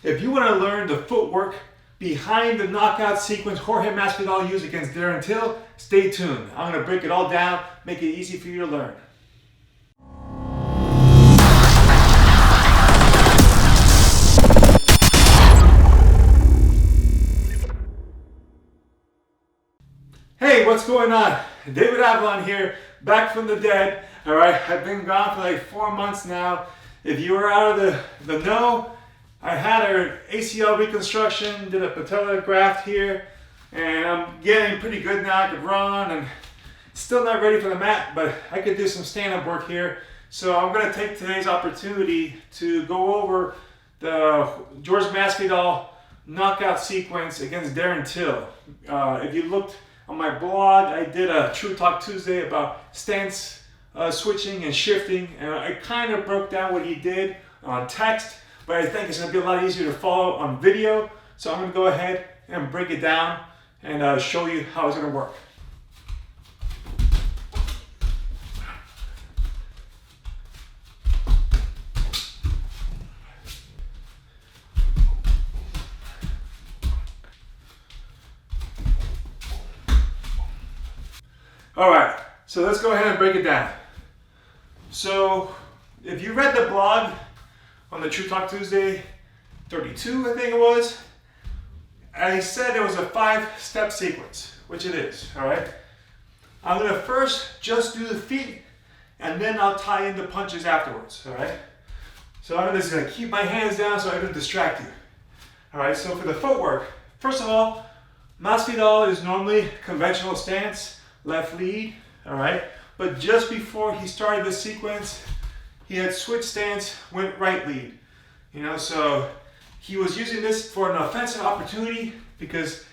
If you want to learn the footwork behind the knockout sequence Jorge Masvidal used against Darren Till, stay tuned. I'm going to break it all down, make it easy for you to learn. Hey, what's going on? David Avellan here, back from the dead. All right, I've been gone for like 4 months now. If you were out of the know, I had an ACL reconstruction, did a patella graft here, and I'm getting pretty good now. I could run and still not ready for the mat, but I could do some stand-up work here. So I'm going to take today's opportunity to go over the Jorge Masvidal knockout sequence against Darren Till. If you looked on my blog, I did a True Talk Tuesday about stance switching and shifting, and I kind of broke down what he did on text, but I think it's going to be a lot easier to follow on video. So I'm going to go ahead and break it down and show you how it's going to work. All right, so let's go ahead and break it down. So if you read the blog on the True Talk Tuesday 32, I think it was, I said it was a 5-step sequence, which it is, all right? I'm gonna first just do the feet, and then I'll tie in the punches afterwards, all right? So I'm just gonna keep my hands down so I don't distract you. All right, so for the footwork, first of all, Masvidal is normally conventional stance, left lead, all right? But just before he started the sequence, he had switched stance, went right lead. You know, so he was using this for an offensive opportunity because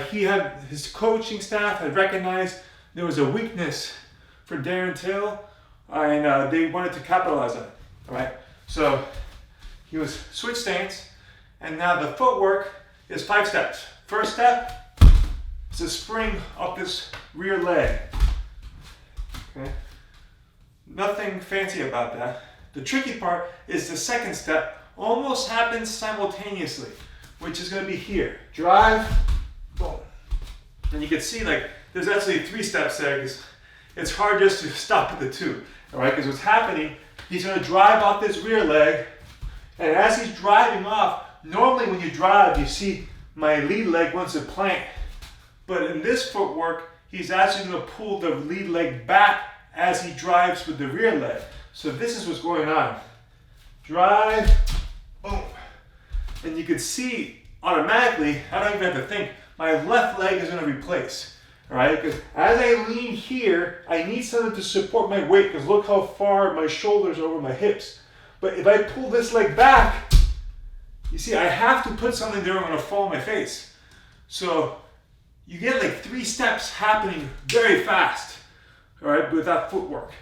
his coaching staff had recognized there was a weakness for Darren Till, and they wanted to capitalize on it, all right? So he was switch stance, and now the footwork is 5 steps. First step, it's a spring up this rear leg. Okay? Nothing fancy about that. The tricky part is the second step almost happens simultaneously, which is going to be here. Drive, boom. And you can see like there's actually 3 steps there because it's hard just to stop at the 2. All right? Because what's happening, he's going to drive off this rear leg, and as he's driving off, normally when you drive, you see my lead leg wants to plant. But in this footwork, he's actually going to pull the lead leg back as he drives with the rear leg. So this is what's going on. Drive, boom. And you can see automatically, I don't even have to think, my left leg is going to replace. All right, because as I lean here, I need something to support my weight because look how far my shoulders are over my hips. But if I pull this leg back, you see I have to put something there or I'm going to fall on my face. So you get like 3 steps happening very fast, all right, with that footwork.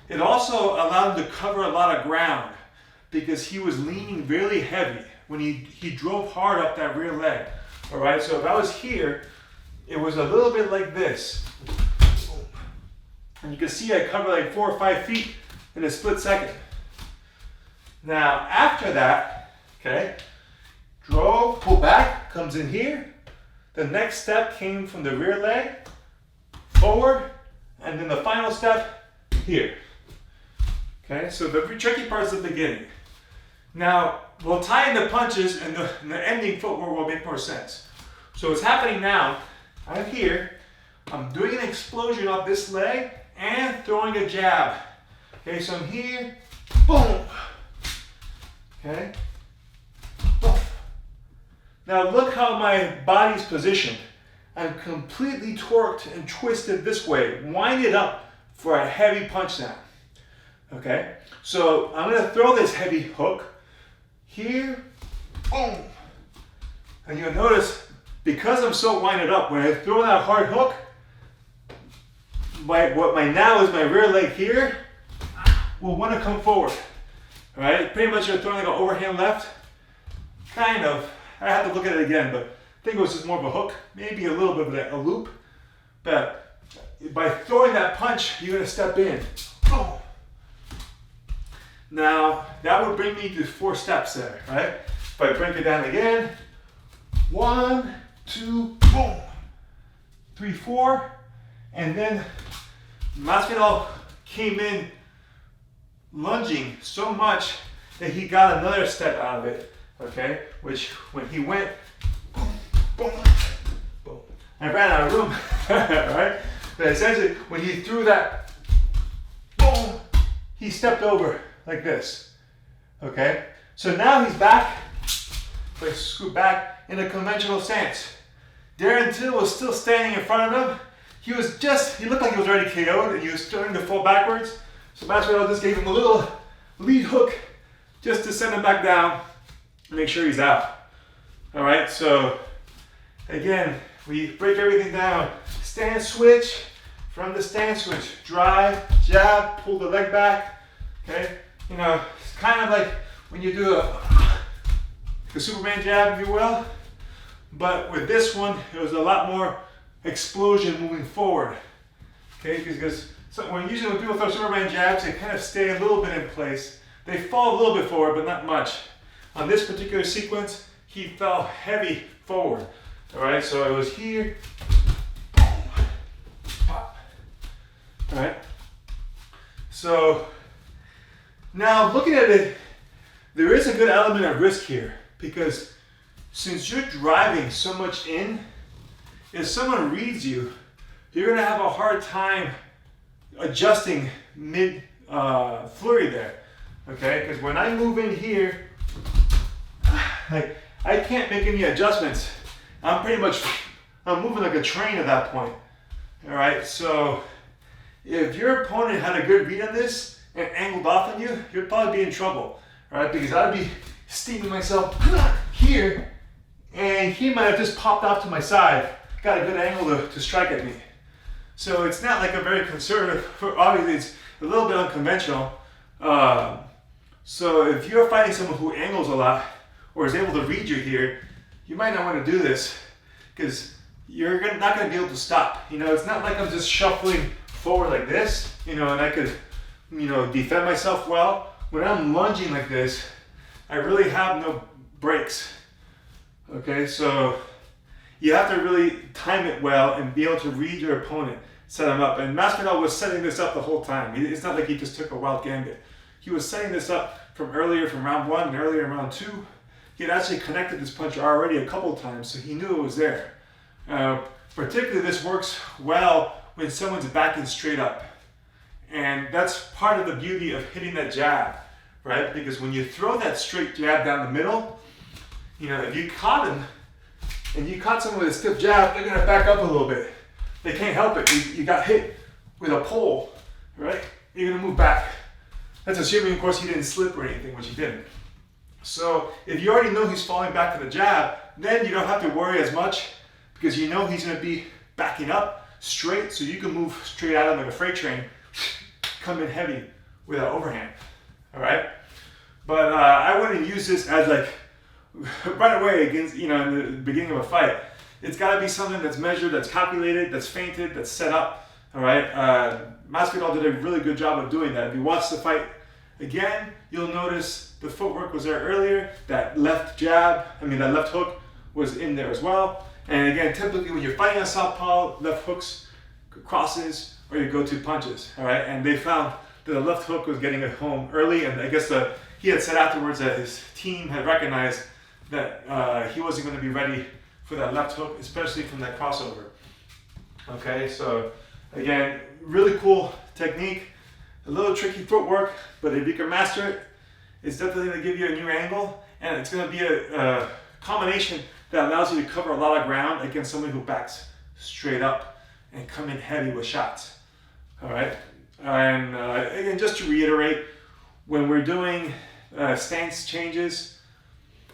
It also allowed him to cover a lot of ground because he was leaning really heavy when he drove hard up that rear leg, all right? So if I was here, it was a little bit like this. And you can see I covered like 4 or 5 feet in a split second. Now, after that, okay, drove, pull back, comes in here. The next step came from the rear leg, forward, and then the final step here. Okay, so the tricky part is the beginning. Now, we'll tie in the punches and the ending footwork will make more sense. So what's happening now, I'm here, I'm doing an explosion off this leg and throwing a jab. Okay, so I'm here, boom. Okay. Now look how my body's positioned. I'm completely torqued and twisted this way, winded up for a heavy punch now. Okay, so I'm going to throw this heavy hook here, boom. And you'll notice, because I'm so winded up, when I throw that hard hook, what now is my rear leg here will want to come forward. All right, pretty much you're throwing like an overhand left, kind of. I have to look at it again, but I think it was just more of a hook, maybe a little bit of a loop. But by throwing that punch, you're going to step in. Now, that would bring me to 4 steps there, right? If I break it down again, 1, 2, boom, 3, 4, and then Masvidal came in lunging so much that he got another step out of it, okay? Which when he went, boom, boom, boom, I ran out of room, right? But essentially, when he threw that, boom, he stepped over like this, okay? So now he's back, if I scoot back, in a conventional stance. Darren Till was still standing in front of him. He looked like he was already KO'd and he was starting to fall backwards. So Masvidal just gave him a little lead hook just to send him back down and make sure he's out. All right, so again, we break everything down. Stance switch, from the stance switch, drive, jab, pull the leg back, okay? You know, it's kind of like when you do the Superman jab, if you will, but with this one, it was a lot more explosion moving forward, okay? Because when usually when people throw Superman jabs, they kind of stay a little bit in place. They fall a little bit forward, but not much. On this particular sequence, he fell heavy forward, all right? So it was here, boom, pop, all right? So now looking at it, there is a good element of risk here because since you're driving so much in, if someone reads you, you're gonna have a hard time adjusting mid flurry there, okay? Because when I move in here, like I can't make any adjustments. I'm moving like a train at that point, all right? So if your opponent had a good read on this and angled off on you, you'd probably be in trouble, all right? Because I'd be steaming myself here, and he might have just popped off to my side, got a good angle to strike at me. So it's not like a very conservative, obviously it's a little bit unconventional. So if you're fighting someone who angles a lot or is able to read you here, you might not want to do this because you're not going to be able to stop. You know, it's not like I'm just shuffling forward like this, you know, and I could, you know, defend myself well. When I'm lunging like this, I really have no breaks. Okay, so you have to really time it well and be able to read your opponent, set him up. And Masvidal was setting this up the whole time. It's not like he just took a wild gambit. He was setting this up from round 1 and earlier in round 2. He had actually connected this punch already a couple of times, so he knew it was there. Particularly this works well when someone's backing straight up. And that's part of the beauty of hitting that jab, right? Because when you throw that straight jab down the middle, you know, if you caught him, and you caught someone with a stiff jab, they're gonna back up a little bit. They can't help it. You got hit with a pole, right? You're gonna move back. That's assuming, of course, he didn't slip or anything, which he didn't. So if you already know he's falling back to the jab, then you don't have to worry as much because you know he's gonna be backing up straight, so you can move straight at him like a freight train, come in heavy with an overhand, all right? But I wouldn't use this as like, right away against, you know, in the beginning of a fight. It's got to be something that's measured, that's calculated, that's feinted, that's set up. All right. Masvidal did a really good job of doing that. If you watch the fight again, you'll notice the footwork was there earlier. That left hook was in there as well. And again, typically when you're fighting a southpaw, left hooks, crosses, or your go-to punches. All right. And they found that the left hook was getting it home early, and I guess he had said afterwards that his team had recognized that he wasn't going to be ready for that left hook, especially from that crossover. Okay, so again, really cool technique, a little tricky footwork, but if you can master it, it's definitely going to give you a new angle, and it's going to be a combination that allows you to cover a lot of ground against someone who backs straight up and come in heavy with shots. All right, and again, just to reiterate, when we're doing stance changes,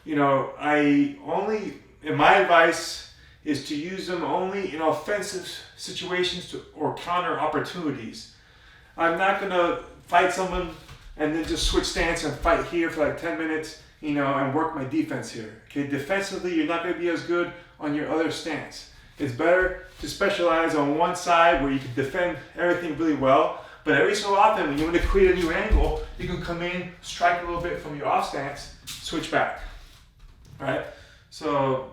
you know, my advice is to use them only in offensive situations or counter opportunities. I'm not gonna fight someone and then just switch stance and fight here for like 10 minutes, you know, and work my defense here. Okay, defensively, you're not gonna be as good on your other stance. It's better to specialize on one side where you can defend everything really well, but every so often when you want to create a new angle, you can come in, strike a little bit from your off stance, switch back. right? So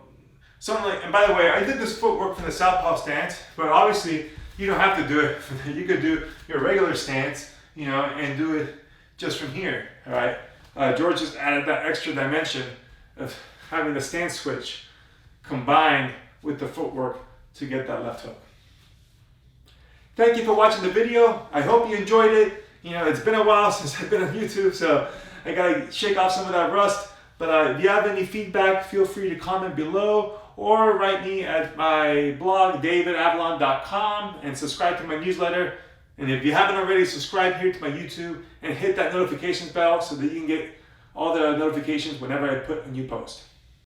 something like, and by the way, I did this footwork from the southpaw stance, but obviously you don't have to do it. You could do your regular stance, you know, and do it just from here, all right? George just added that extra dimension of having the stance switch combined with the footwork to get that left hook. Thank you for watching the video. I hope you enjoyed it. You know, it's been a while since I've been on YouTube, so I gotta shake off some of that rust. But if you have any feedback, feel free to comment below or write me at my blog, davidavellan.com, and subscribe to my newsletter. And if you haven't already, subscribe here to my YouTube and hit that notifications bell so that you can get all the notifications whenever I put a new post.